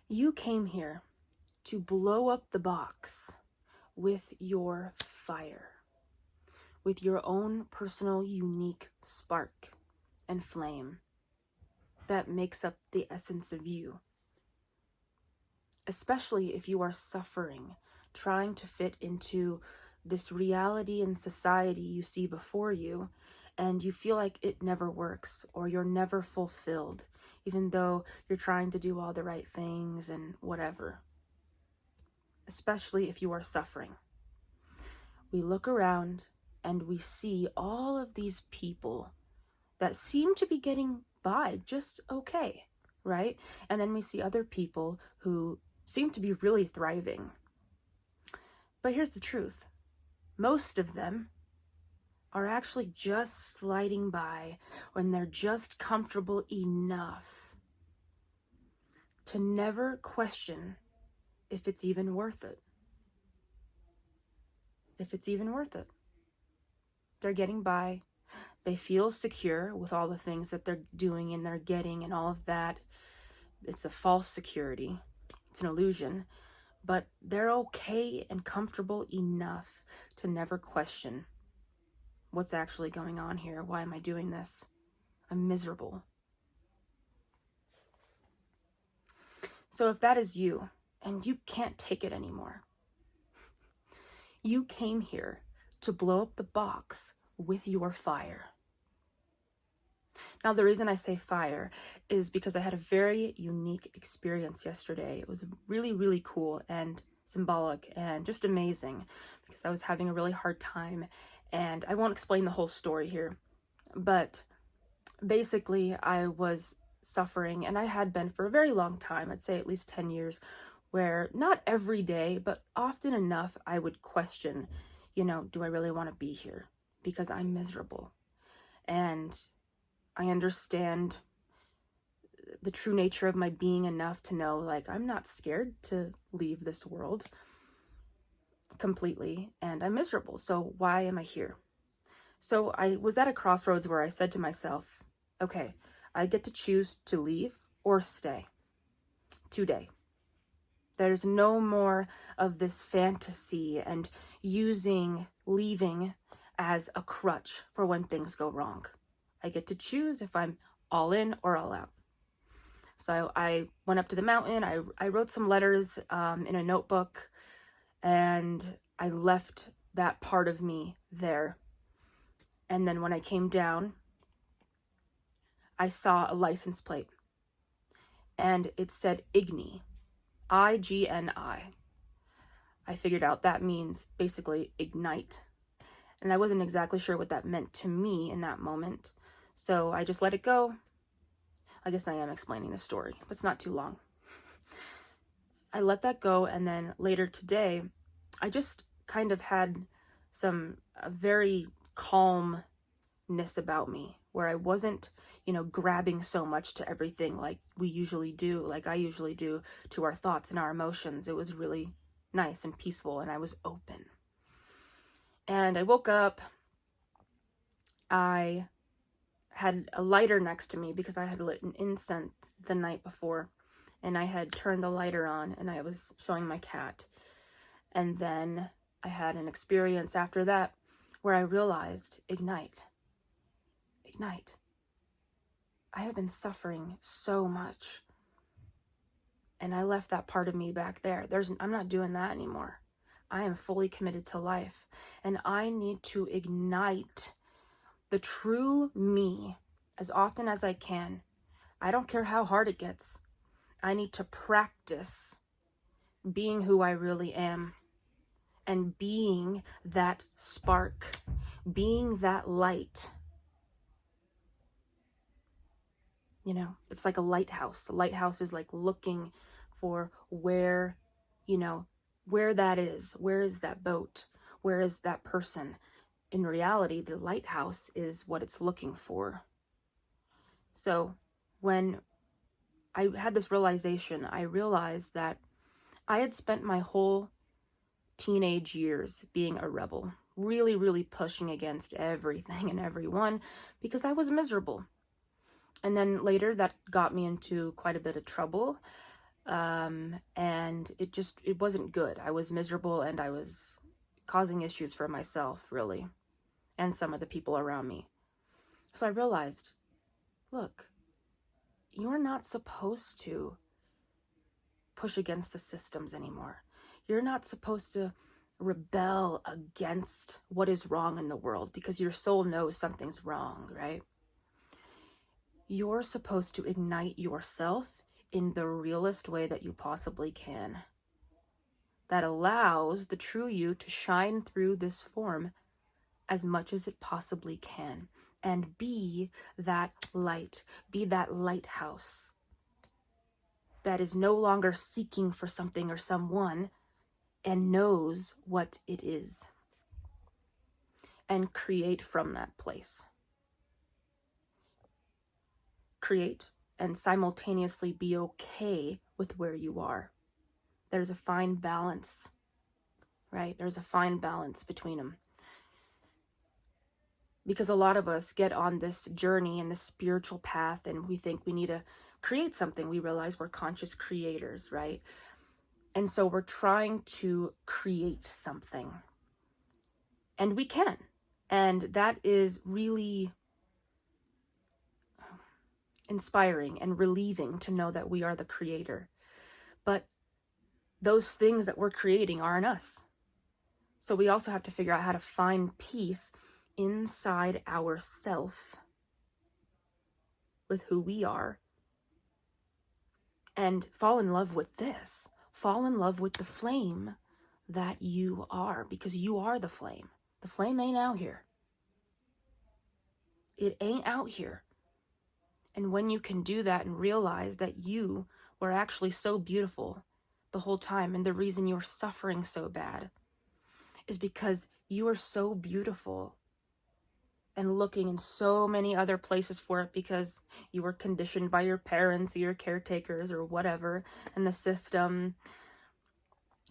You came here to blow up the box with your fire, with your own personal, unique spark and flame that makes up the essence of you. Especially if you are suffering, trying to fit into this reality and society you see before you, and you feel like it never works or you're never fulfilled, even though you're trying to do all the right things and whatever. Especially if you are suffering. We look around and we see all of these people that seem to be getting by just okay, right? And then we see other people who seem to be really thriving. But here's the truth. Most of them are actually just sliding by when they're just comfortable enough to never question if it's even worth it. If it's even worth it. They're getting by. They feel secure with all the things that they're doing and they're getting and all of that. It's a false security. It's an illusion. But they're okay and comfortable enough to never question what's actually going on here. Why am I doing this? I'm miserable. So if that is you and you can't take it anymore, you came here to blow up the box with your fire. Now, the reason I say fire is because I had a very unique experience yesterday. It was really, really cool and symbolic and just amazing because I was having a really hard time. And I won't explain the whole story here, but basically I was suffering, and I had been for a very long time, I'd say at least 10 years, where not every day, but often enough, I would question, do I really want to be here? Because I'm miserable. And I understand the true nature of my being enough to know, like, I'm not scared to leave this world completely, and I'm miserable. So why am I here? So I was at a crossroads where I said to myself, okay, I get to choose to leave or stay today. There's no more of this fantasy and using leaving as a crutch for when things go wrong. I get to choose if I'm all in or all out. So I went up to the mountain. I wrote some letters in a notebook, and I left that part of me there. And then when I came down, I saw a license plate, and it said Igni, I-G-N-I. I figured out that means basically ignite. And I wasn't exactly sure what that meant to me in that moment. So I just let it go. I guess I am explaining the story, but it's not too long. I let that go, and then later today, I just kind of had some very calmness about me, where I wasn't, grabbing so much to everything like we usually do, like I usually do to our thoughts and our emotions. It was really nice and peaceful, and I was open. And I woke up. I had a lighter next to me because I had lit an incense the night before, and I had turned the lighter on, and I was showing my cat. And then I had an experience after that where I realized, ignite. I have been suffering so much, and I left that part of me back there. I'm not doing that anymore. I am fully committed to life, and I need to ignite the true me as often as I can. I don't care how hard it gets. I need to practice being who I really am and being that spark, being that light. It's like a lighthouse. A lighthouse is like looking for where that is. Where is that boat? Where is that person? In reality, the lighthouse is what it's looking for. So when I had this realization, I realized that I had spent my whole teenage years being a rebel, really, really pushing against everything and everyone because I was miserable. And then later that got me into quite a bit of trouble. And it wasn't good. I was miserable, and I was causing issues for myself, really, and some of the people around me. So I realized, look, you're not supposed to push against the systems anymore. You're not supposed to rebel against what is wrong in the world because your soul knows something's wrong, right? You're supposed to ignite yourself in the realest way that you possibly can. That allows the true you to shine through this form as much as it possibly can. And be that light, be that lighthouse that is no longer seeking for something or someone and knows what it is. And create from that place. Create and simultaneously be okay with where you are. There's a fine balance, right? There's a fine balance between them. Because a lot of us get on this journey and this spiritual path and we think we need to create something. We realize we're conscious creators, right? And so we're trying to create something. And we can. And that is really inspiring and relieving to know that we are the creator. But those things that we're creating aren't us. So we also have to figure out how to find peace inside ourself with who we are and fall in love with this. Fall in love with the flame that you are, because you are the flame. The flame ain't out here. It ain't out here. And when you can do that and realize that you were actually so beautiful the whole time, and the reason you're suffering so bad is because you are so beautiful and looking in so many other places for it because you were conditioned by your parents or your caretakers or whatever and the system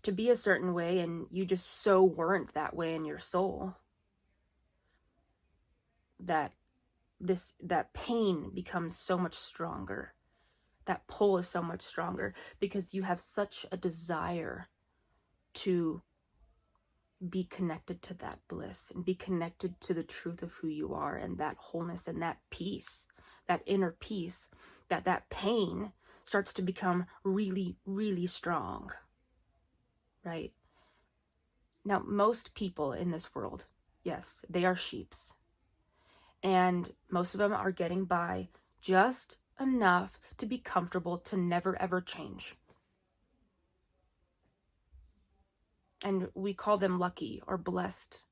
to be a certain way, and you just so weren't that way in your soul that that pain becomes so much stronger. That pull is so much stronger because you have such a desire to be connected to that bliss and be connected to the truth of who you are and that wholeness and that peace, that inner peace, that pain starts to become really, really strong, right? Now, most people in this world, yes, they are sheeps. And most of them are getting by just enough to be comfortable to never, ever change. And we call them lucky or blessed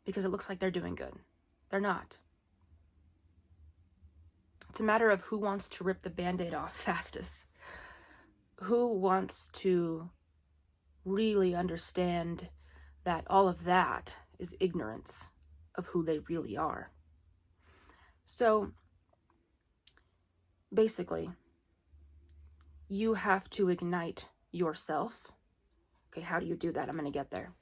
because it looks like they're doing good. They're not. It's a matter of who wants to rip the Band-Aid off fastest. Who wants to really understand that all of that is ignorance of who they really are. So basically, you have to ignite yourself. Okay, how do you do that? I'm going to get there.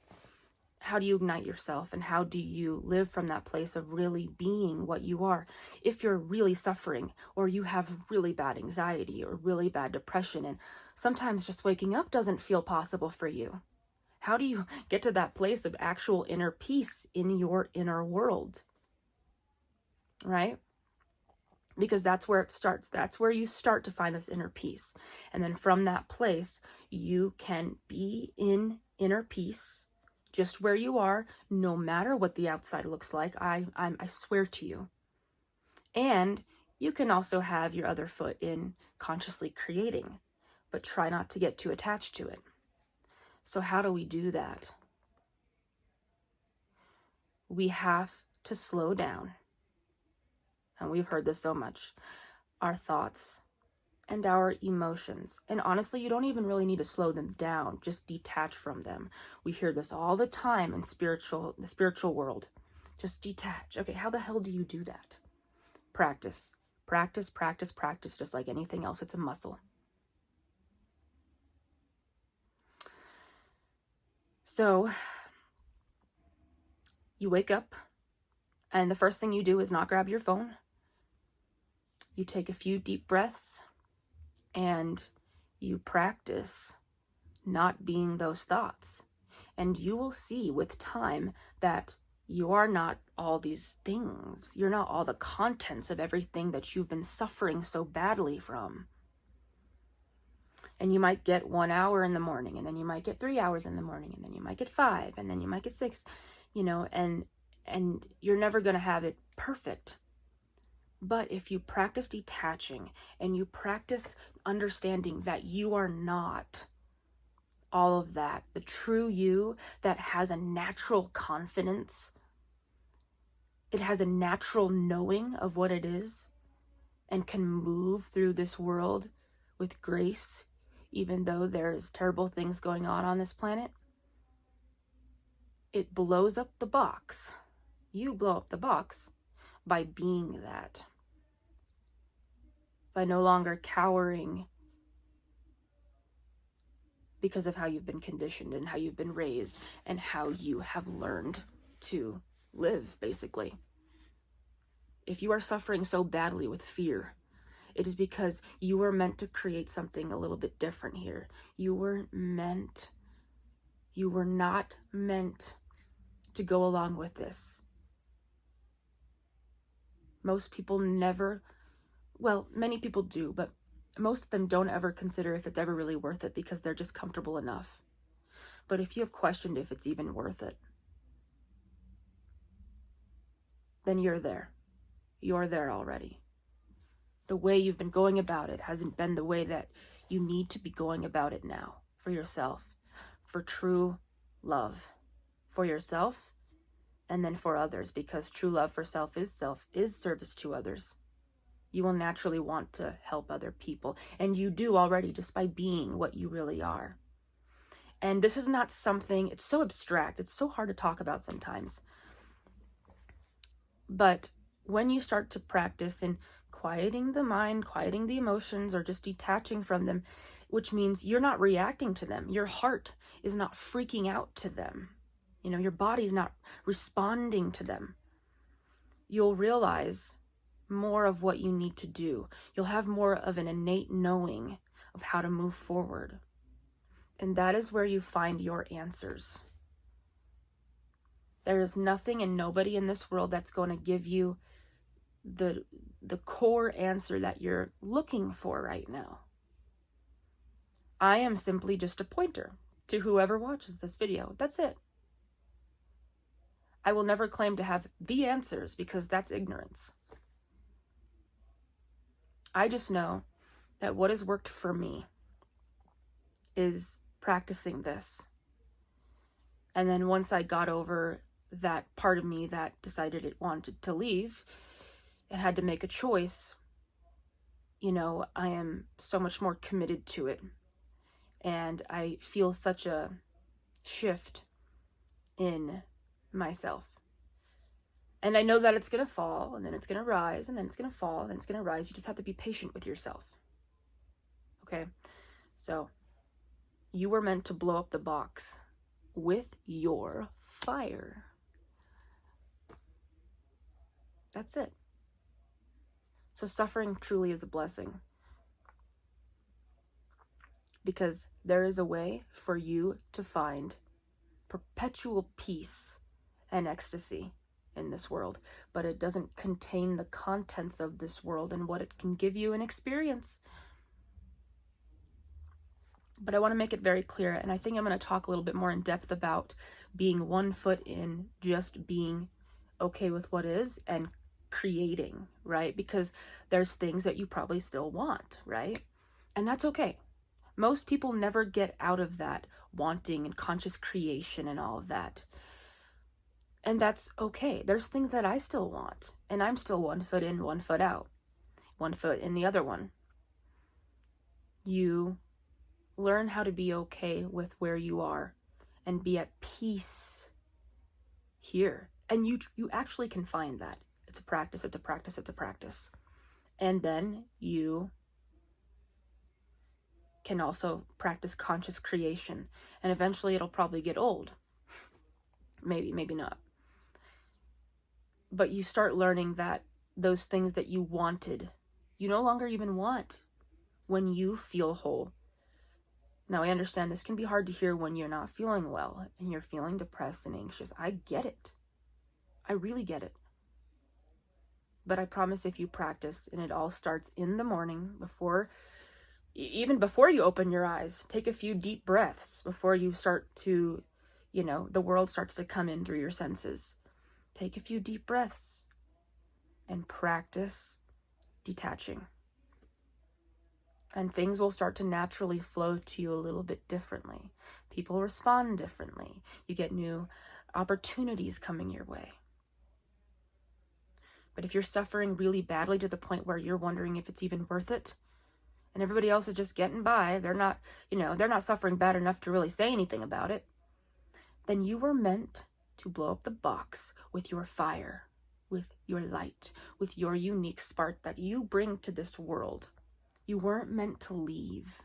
How do you ignite yourself, and how do you live from that place of really being what you are? If you're really suffering, or you have really bad anxiety or really bad depression, and sometimes just waking up doesn't feel possible for you, how do you get to that place of actual inner peace in your inner world? Right? Because that's where it starts. That's where you start to find this inner peace. And then from that place, you can be in inner peace just where you are, no matter what the outside looks like. I swear to you. And you can also have your other foot in consciously creating, but try not to get too attached to it. So how do we do that? We have to slow down. And we've heard this so much. Our thoughts and our emotions. And honestly, you don't even really need to slow them down. Just detach from them. We hear this all the time in the spiritual world. Just detach. Okay, how the hell do you do that? Practice. Practice, practice, practice. Just like anything else, it's a muscle. So, you wake up, and the first thing you do is not grab your phone. You take a few deep breaths, and you practice not being those thoughts. And you will see with time that you are not all these things. You're not all the contents of everything that you've been suffering so badly from. And you might get 1 hour in the morning, and then you might get 3 hours in the morning, and then you might get 5, and then you might get 6, and you're never going to have it perfect. But if you practice detaching and you practice understanding that you are not all of that, the true you that has a natural confidence, it has a natural knowing of what it is and can move through this world with grace, even though there's terrible things going on this planet, it blows up the box. You blow up the box by being that. By no longer cowering because of how you've been conditioned and how you've been raised and how you have learned to live, basically. If you are suffering so badly with fear, it is because you were meant to create something a little bit different here. You were not meant to go along with this. Most people many people do, but most of them don't ever consider if it's ever really worth it because they're just comfortable enough. But if you have questioned if it's even worth it, then you're there. You're there already. The way you've been going about it hasn't been the way that you need to be going about it now for yourself, for true love, for yourself, and then for others, because true love for self is service to others. You will naturally want to help other people, and you do already just by being what you really are. And this is not something, it's so abstract, it's so hard to talk about sometimes. But when you start to practice in quieting the mind, quieting the emotions, or just detaching from them, which means you're not reacting to them, your heart is not freaking out to them, your body's not responding to them, you'll realize more of what you need to do. You'll have more of an innate knowing of how to move forward. And that is where you find your answers. There is nothing and nobody in this world that's going to give you the core answer that you're looking for right now. I am simply just a pointer to whoever watches this video. That's it. I will never claim to have the answers because that's ignorance. I just know that what has worked for me is practicing this. And then once I got over that part of me that decided it wanted to leave and had to make a choice, I am so much more committed to it. And I feel such a shift in myself. And I know that it's going to fall, and then it's going to rise, and then it's going to fall, and then it's going to rise. You just have to be patient with yourself. Okay? So, you were meant to blow up the box with your fire. That's it. So, suffering truly is a blessing. Because there is a way for you to find perpetual peace and ecstasy in this world, but it doesn't contain the contents of this world and what it can give you an experience. But I want to make it very clear, and I think I'm going to talk a little bit more in depth about being 1 foot in, just being okay with what is and creating, right? Because there's things that you probably still want, right? And that's okay. Most people never get out of that wanting and conscious creation and all of that. And that's okay. There's things that I still want, and I'm still 1 foot in, 1 foot out, 1 foot in the other one. You learn how to be okay with where you are and be at peace here. And you actually can find that. It's a practice, it's a practice, it's a practice. And then you can also practice conscious creation. And eventually it'll probably get old. Maybe not. But you start learning that those things that you wanted, you no longer even want when you feel whole. Now, I understand this can be hard to hear when you're not feeling well and you're feeling depressed and anxious. I get it. I really get it. But I promise if you practice, and it all starts in the morning, even before you open your eyes, take a few deep breaths before you start to, the world starts to come in through your senses. Take a few deep breaths and practice detaching. And things will start to naturally flow to you a little bit differently. People respond differently. You get new opportunities coming your way. But if you're suffering really badly to the point where you're wondering if it's even worth it, and everybody else is just getting by, they're not suffering bad enough to really say anything about it, then you were meant to blow up the box with your fire, with your light, with your unique spark that you bring to this world. You weren't meant to leave.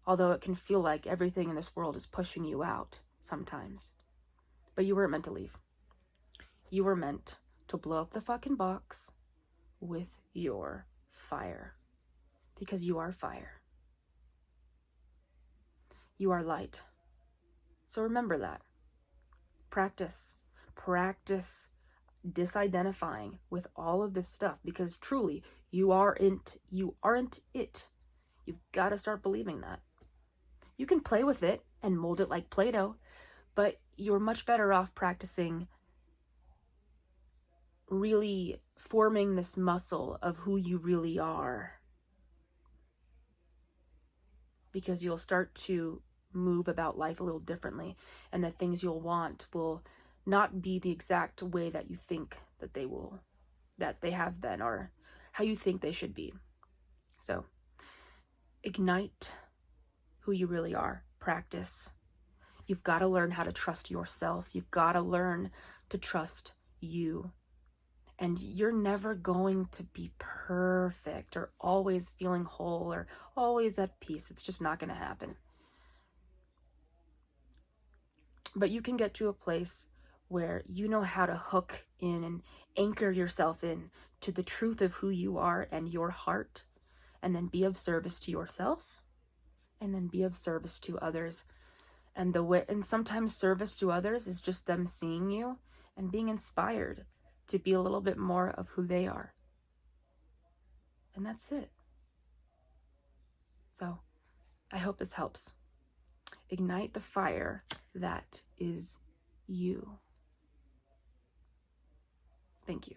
Although it can feel like everything in this world is pushing you out sometimes. But you weren't meant to leave. You were meant to blow up the fucking box with your fire. Because you are fire. You are light. So remember that. Practice disidentifying with all of this stuff, because truly you aren't it. You've got to start believing that. You can play with it and mold it like Play-Doh, but you're much better off practicing really forming this muscle of who you really are, because you'll start to move about life a little differently, and the things you'll want will not be the exact way that you think that they have been, or how you think they should be. So ignite who you really are. Practice. You've got to learn how to trust yourself. You've got to learn to trust you. And you're never going to be perfect or always feeling whole or always at peace. It's just not going to happen. But you can get to a place where you know how to hook in and anchor yourself in to the truth of who you are and your heart, and then be of service to yourself, and then be of service to others. And sometimes service to others is just them seeing you and being inspired to be a little bit more of who they are. And that's it. So I hope this helps. Ignite the fire that is you. Thank you.